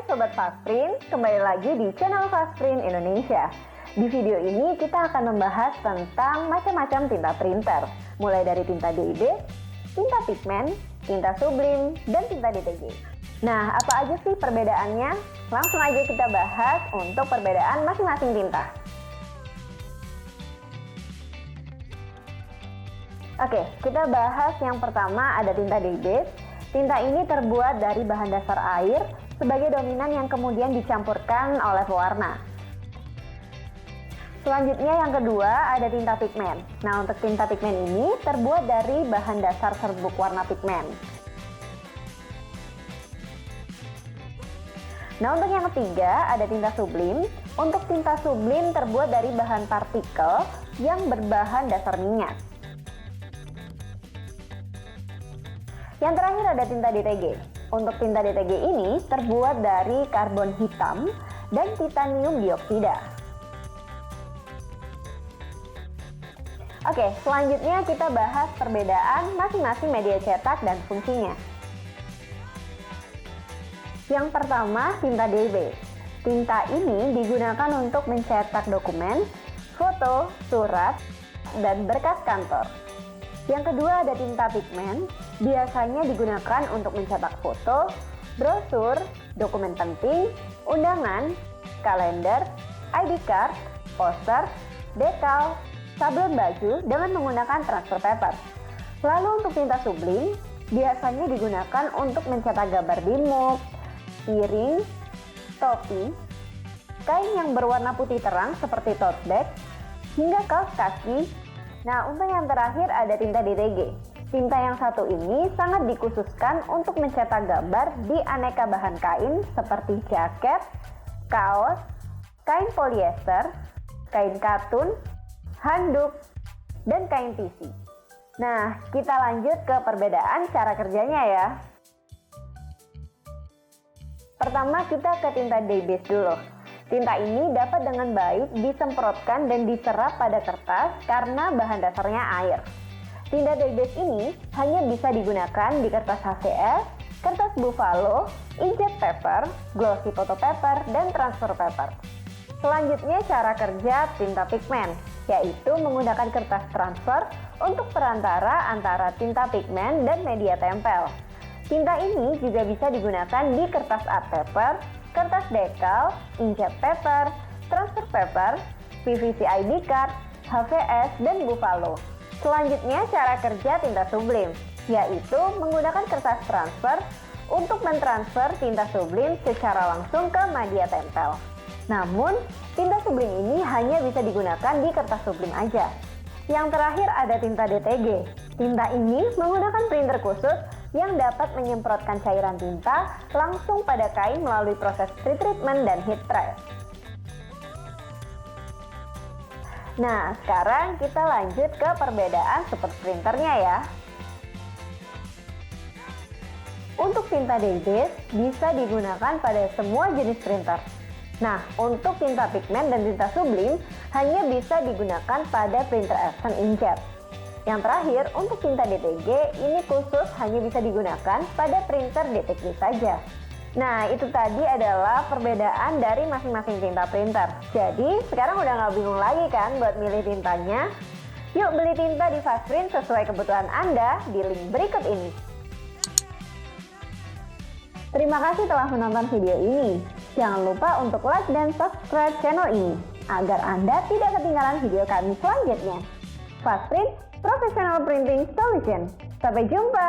Sobat Fastprint, kembali lagi di channel Fastprint Indonesia. Di video ini kita akan membahas tentang macam-macam tinta printer, mulai dari tinta DIB, tinta pigmen, tinta sublim, dan tinta DTG. Nah, apa aja sih perbedaannya? Langsung aja kita bahas untuk perbedaan masing-masing tinta. Oke, kita bahas yang pertama ada tinta DIB. Tinta ini terbuat dari bahan dasar air sebagai dominan yang kemudian dicampurkan oleh pewarna. Selanjutnya yang kedua ada tinta pigmen. Nah, untuk tinta pigmen ini terbuat dari bahan dasar serbuk warna pigmen. Nah, untuk yang ketiga ada tinta sublim. Untuk tinta sublim terbuat dari bahan partikel yang berbahan dasar minyak. Yang terakhir ada tinta DTG. Untuk tinta DTG ini terbuat dari karbon hitam dan titanium dioksida. Oke, selanjutnya kita bahas perbedaan masing-masing media cetak dan fungsinya. Yang pertama, tinta DIB. Tinta ini digunakan untuk mencetak dokumen, foto, surat, dan berkas kantor. Yang kedua ada tinta pigmen, biasanya digunakan untuk mencetak foto, brosur, dokumen penting, undangan, kalender, ID card, poster, dekal, sablon baju dengan menggunakan transfer paper. Lalu untuk tinta sublim, biasanya digunakan untuk mencetak gambar di mug, piring, topi, kain yang berwarna putih terang seperti tote bag, hingga kaos kaki. Nah, untuk yang terakhir ada tinta DTG. Tinta yang satu ini sangat dikhususkan untuk mencetak gambar di aneka bahan kain seperti jaket, kaos, kain polyester, kain katun, handuk, dan kain tisi. Nah, kita lanjut ke perbedaan cara kerjanya ya. Pertama kita ke tinta DIB dulu. Tinta ini dapat dengan baik disemprotkan dan diserap pada kertas karena bahan dasarnya air. Tinta DIB ini hanya bisa digunakan di kertas HCS, kertas buffalo, inkjet paper, glossy photo paper, dan transfer paper. Selanjutnya cara kerja tinta pigmen, yaitu menggunakan kertas transfer untuk perantara antara tinta pigmen dan media tempel. Tinta ini juga bisa digunakan di kertas art paper, kertas dekal, inkjet paper, transfer paper, PVC ID card, HVS, dan buffalo. Selanjutnya cara kerja tinta sublim, yaitu menggunakan kertas transfer untuk mentransfer tinta sublim secara langsung ke media tempel. Namun, tinta sublim ini hanya bisa digunakan di kertas sublim aja. Yang terakhir ada tinta DTG. Tinta ini menggunakan printer khusus yang dapat menyemprotkan cairan tinta langsung pada kain melalui proses pretreatment dan heat press. Nah, sekarang kita lanjut ke perbedaan super printernya ya. Untuk tinta DIB bisa digunakan pada semua jenis printer. Nah, untuk tinta pigmen dan tinta sublim hanya bisa digunakan pada printer Epson inkjet. Yang terakhir, untuk tinta DTG ini khusus hanya bisa digunakan pada printer DTG saja. Nah, itu tadi adalah perbedaan dari masing-masing tinta printer. Jadi, sekarang udah nggak bingung lagi kan buat milih tintanya? Yuk beli tinta di Fastprint sesuai kebutuhan Anda di link berikut ini. Terima kasih telah menonton video ini. Jangan lupa untuk like dan subscribe channel ini, agar Anda tidak ketinggalan video kami selanjutnya. Fastprint, Professional Printing Solution. Sampai jumpa!